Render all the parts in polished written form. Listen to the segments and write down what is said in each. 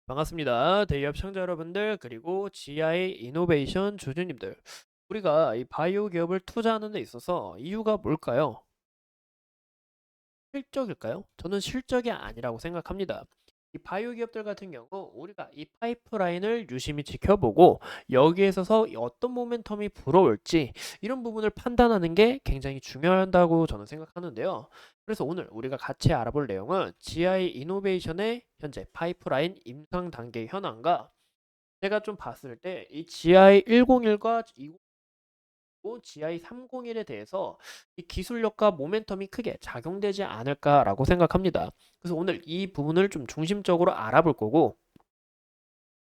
반갑습니다. 대기업 시청자 여러분들 그리고 GI 이노베이션 주주님들. 우리가 이 바이오 기업을 투자하는 데 있어서 이유가 뭘까요? 실적일까요? 저는 실적이 아니라고 생각합니다. 이 바이오 기업들 같은 경우 우리가 이 파이프라인을 유심히 지켜보고 여기에서 어떤 모멘텀이 불어올지 이런 부분을 판단하는 게 굉장히 중요하다고 저는 생각하는데요. 그래서 오늘 우리가 같이 알아볼 내용은 GI 이노베이션의 현재 파이프라인 임상 단계 현황과 제가 좀 봤을 때 이 GI 101과 GI 301에 대해서 이 기술력과 모멘텀이 크게 작용되지 않을까라고 생각합니다. 그래서 오늘 이 부분을 좀 중심적으로 알아볼 거고,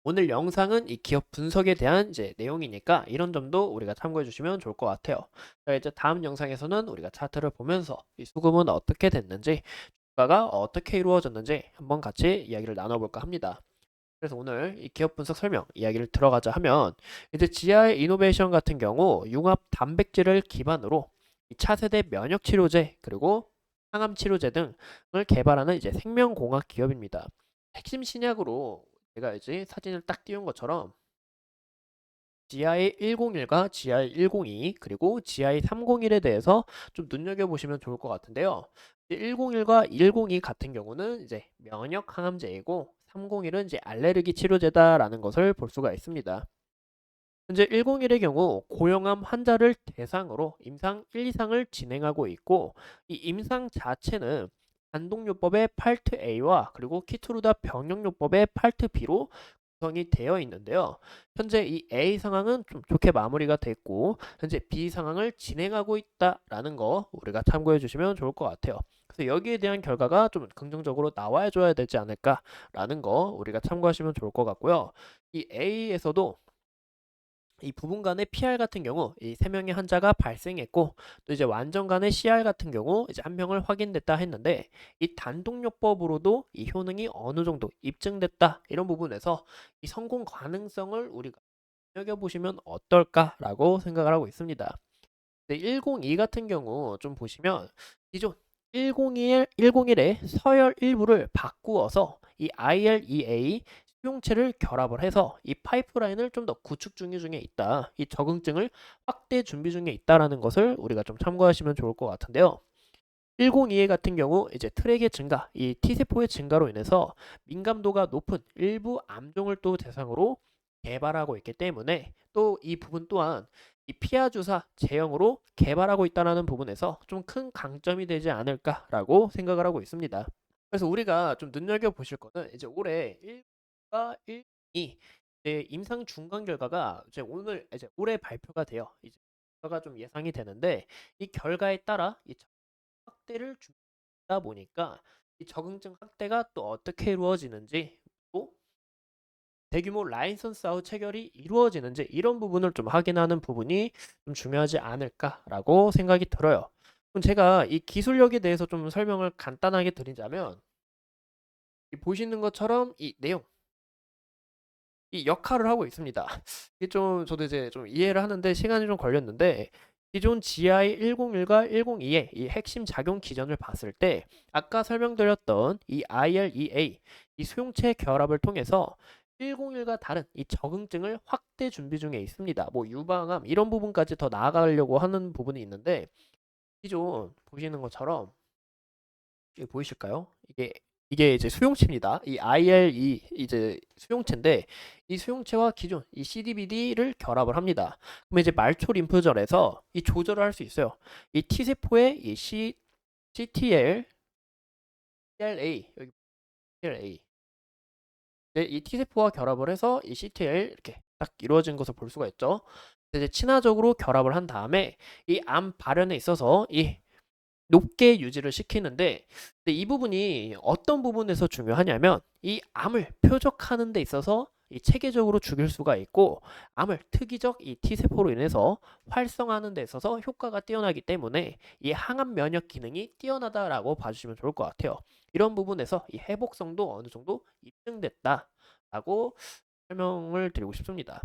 오늘 영상은 이 기업 분석에 대한 이제 내용이니까 이런 점도 우리가 참고해 주시면 좋을 것 같아요. 자, 이제 다음 영상에서는 우리가 차트를 보면서 이 수급은 어떻게 됐는지, 주가가 어떻게 이루어졌는지 한번 같이 이야기를 나눠볼까 합니다. 그래서 오늘 이 기업 분석 설명 이야기를 들어가자 하면, 이제 GI 이노베이션 같은 경우 융합 단백질을 기반으로 이 차세대 면역 치료제 그리고 항암 치료제 등을 개발하는 이제 생명공학 기업입니다. 핵심 신약으로 제가 이제 사진을 딱 띄운 것처럼 GI 101과 GI 102 그리고 GI 301에 대해서 좀 눈여겨보시면 좋을 것 같은데요. 101과 102 같은 경우는 이제 면역 항암제이고 301은 이제 알레르기 치료제다라는 것을 볼 수가 있습니다. 현재 101의 경우 고형암 환자를 대상으로 임상 1, 2상을 진행하고 있고, 이 임상 자체는 단독요법의 파트 A와 그리고 키투르다 병력요법의 파트 B로 구성이 되어 있는데요. 현재 이 A 상황은 좀 좋게 마무리가 됐고, 현재 B 상황을 진행하고 있다라는 거 우리가 참고해 주시면 좋을 것 같아요. 그래서 여기에 대한 결과가 좀 긍정적으로 나와 줘야 되지 않을까라는 거 우리가 참고하시면 좋을 것 같고요. 이 A에서도 이 부분 간의 PR 같은 경우 이 3명의 환자가 발생했고, 또 이제 완전 간의 CR 같은 경우 이제 1명을 확인됐다 했는데, 이 단독요법으로도 이 효능이 어느 정도 입증됐다 이런 부분에서 이 성공 가능성을 우리가 눈여겨보시면 어떨까라고 생각을 하고 있습니다. 네, 102 같은 경우 좀 보시면 기존 101의 서열 일부를 바꾸어서 이 ILEA 수용체를 결합을 해서 이 파이프라인을 좀 더 구축 중에 있다. 이 적응증을 확대 준비 중에 있다라는 것을 우리가 좀 참고하시면 좋을 것 같은데요. 102회 같은 경우 이제 트랙의 증가, 이 T세포의 증가로 인해서 민감도가 높은 일부 암종을 또 대상으로 개발하고 있기 때문에 또 이 부분 또한 이 피하 주사 제형으로 개발하고 있다는 부분에서 좀 큰 강점이 되지 않을까라고 생각을 하고 있습니다. 그래서 우리가 좀 눈여겨 보실 거는 이제 올해 1과 1이 이제 임상 중간 결과가 이제 오늘 이제 올해 발표가 돼요. 이제 결과가 좀 예상이 되는데, 이 결과에 따라 이 확대를 주다 보니까 이 적응증 확대가 또 어떻게 이루어지는지, 또 대규모 라이선스 아웃 체결이 이루어지는지 이런 부분을 좀 확인하는 부분이 좀 중요하지 않을까라고 생각이 들어요. 그럼 제가 이 기술력에 대해서 좀 설명을 간단하게 드리자면, 이 보시는 것처럼 이 내용, 이 역할을 하고 있습니다. 이게 좀 저도 이제 좀 이해를 하는데 시간이 좀 걸렸는데, 기존 GI 101과 102의 이 핵심 작용 기전을 봤을 때 아까 설명드렸던 이 ILEA 이 수용체 결합을 통해서 101과 다른 이 적응증을 확대 준비 중에 있습니다. 뭐 유방암 이런 부분까지 더 나아가려고 하는 부분이 있는데, 기존 보시는 것처럼 이게 보이실까요? 이게 이제 수용체입니다. 이 ILE 이제 수용체인데, 이 수용체와 기존 이 CDBD를 결합을 합니다. 그러면 이제 말초 림프절에서 이 조절을 할 수 있어요. 이 T세포의 이 CTL, CLA 여기 CLA 네, 이 T세포와 결합을 해서 이 CTL 이렇게 딱 이루어진 것을 볼 수가 있죠. 이제 친화적으로 결합을 한 다음에 이 암 발현에 있어서 이 높게 유지를 시키는데, 근데 이 부분이 어떤 부분에서 중요하냐면 이 암을 표적하는 데 있어서 이 체계적으로 죽일 수가 있고, 암을 특이적 이 T세포로 인해서 활성화하는 데 있어서 효과가 뛰어나기 때문에 이 항암 면역 기능이 뛰어나다라고 봐주시면 좋을 것 같아요. 이런 부분에서 이 회복성도 어느 정도 입증됐다라고 설명을 드리고 싶습니다.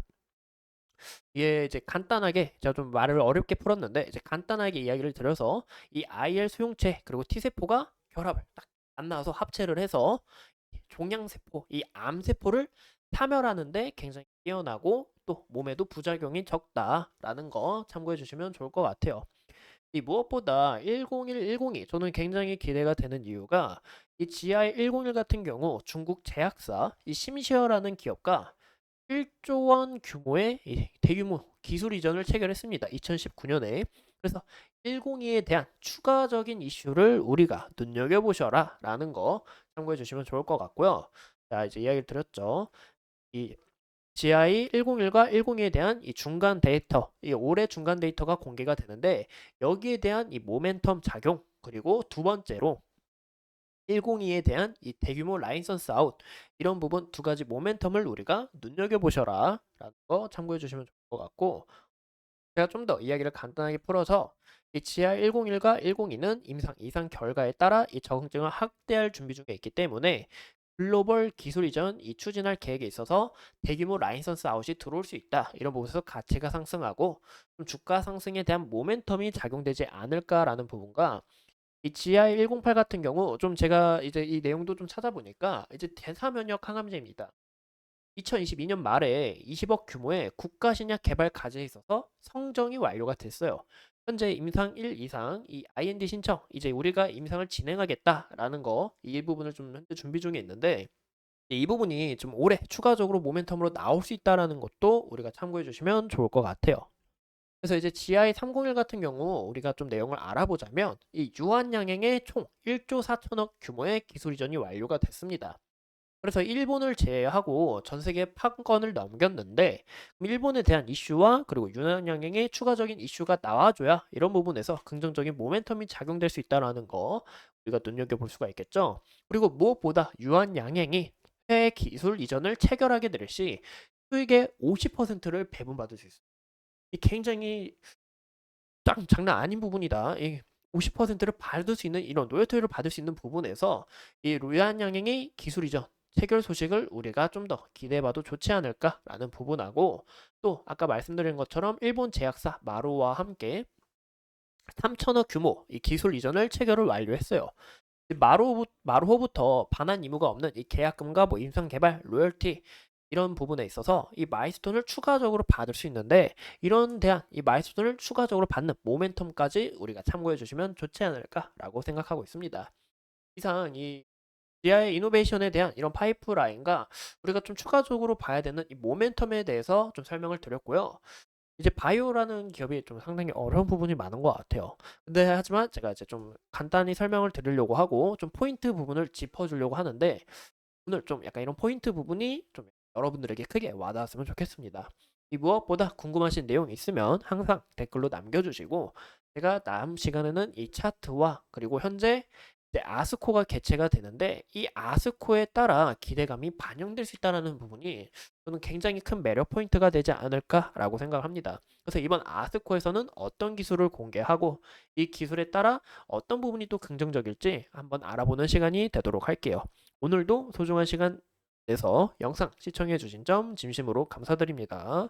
예, 이제 간단하게 제가 좀 말을 어렵게 풀었는데 이제 간단하게 이야기를 드려서 이 IL 수용체 그리고 T세포가 결합을 딱 만나서 합체를 해서 종양세포, 이 암세포를 사멸하는데 굉장히 뛰어나고 또 몸에도 부작용이 적다라는 거 참고해 주시면 좋을 것 같아요. 이 무엇보다 101, 102 저는 굉장히 기대가 되는 이유가 이 GI 101 같은 경우 중국 제약사 이 심시어라는 기업과 1조 원 규모의 이 대규모 기술 이전을 체결했습니다. 2019년에. 그래서 102에 대한 추가적인 이슈를 우리가 눈여겨보셔라 라는 거 참고해 주시면 좋을 것 같고요. 자, 이제 이야기를 드렸죠. 이 GI 101과 102에 대한 이 중간 데이터, 이 올해 중간 데이터가 공개가 되는데 여기에 대한 이 모멘텀 작용 그리고 두 번째로 102에 대한 이 대규모 라이선스 아웃 이런 부분 두 가지 모멘텀을 우리가 눈여겨보셔라 라는 거 참고해 주시면 좋을 것 같고 제가 좀 더 이야기를 간단하게 풀어서 이 GR 101과 102는 임상 이상 결과에 따라 이 적응증을 확대할 준비 중에 있기 때문에 글로벌 기술 이전 이 추진할 계획에 있어서 대규모 라이선스 아웃이 들어올 수 있다. 이런 부분에서 가치가 상승하고 좀 주가 상승에 대한 모멘텀이 작용되지 않을까라는 부분과 이 GI 108 같은 경우 좀 제가 이제 이 내용도 좀 찾아보니까 이제 대사면역 항암제입니다. 2022년 말에 20억 규모의 국가 신약 개발 과제에 있어서 성정이 완료가 됐어요. 현재 임상 1 이상 이 IND 신청 이제 우리가 임상을 진행하겠다라는 거 이 부분을 좀 현재 준비 중에 있는데 이 부분이 좀 올해 추가적으로 모멘텀으로 나올 수 있다라는 것도 우리가 참고해 주시면 좋을 것 같아요. 그래서 이제 GI 301 같은 경우 우리가 좀 내용을 알아보자면 이 유한양행의 총 1조 4천억 규모의 기술 이전이 완료가 됐습니다. 그래서 일본을 제외하고 전 세계 판권을 넘겼는데 일본에 대한 이슈와 그리고 유난양행의 추가적인 이슈가 나와줘야 이런 부분에서 긍정적인 모멘텀이 작용될 수 있다는 거 우리가 눈여겨볼 수가 있겠죠. 그리고 무엇보다 유한양행이 해외 기술 이전을 체결하게 될 시 수익의 50%를 배분받을 수 있어요. 이 굉장히 장난 아닌 부분이다. 이 50%를 받을 수 있는 이런 로열티를 받을 수 있는 부분에서 이 루얀양행의 기술 이전 체결 소식을 우리가 좀 더 기대해봐도 좋지 않을까라는 부분하고 또 아까 말씀드린 것처럼 일본 제약사 마루와 함께 3천억 규모 이 기술 이전을 체결을 완료했어요. 마루호부터 반환 의무가 없는 이 계약금과 뭐 임상 개발, 로열티 이런 부분에 있어서 이 마일스톤을 추가적으로 받을 수 있는데 이런 대한 이 마일스톤을 추가적으로 받는 모멘텀까지 우리가 참고해 주시면 좋지 않을까라고 생각하고 있습니다. 이상 이 GI 이노베이션에 대한 이런 파이프라인과 우리가 좀 추가적으로 봐야 되는 이 모멘텀에 대해서 좀 설명을 드렸고요. 이제 바이오라는 기업이 좀 상당히 어려운 부분이 많은 것 같아요. 근데 하지만 제가 이제 좀 간단히 설명을 드리려고 하고 좀 포인트 부분을 짚어주려고 하는데 오늘 좀 약간 이런 포인트 부분이 좀 여러분들에게 크게 와닿았으면 좋겠습니다. 이 무엇보다 궁금하신 내용 있으면 항상 댓글로 남겨주시고 제가 남은 시간에는 이 차트와 그리고 현재 이제 아스코가 개최가 되는데 이 아스코에 따라 기대감이 반영될 수 있다는 부분이 저는 굉장히 큰 매력 포인트가 되지 않을까라고 생각합니다. 그래서 이번 아스코에서는 어떤 기술을 공개하고 이 기술에 따라 어떤 부분이 또 긍정적일지 한번 알아보는 시간이 되도록 할게요. 오늘도 소중한 시간 내서 영상 시청해주신 점 진심으로 감사드립니다.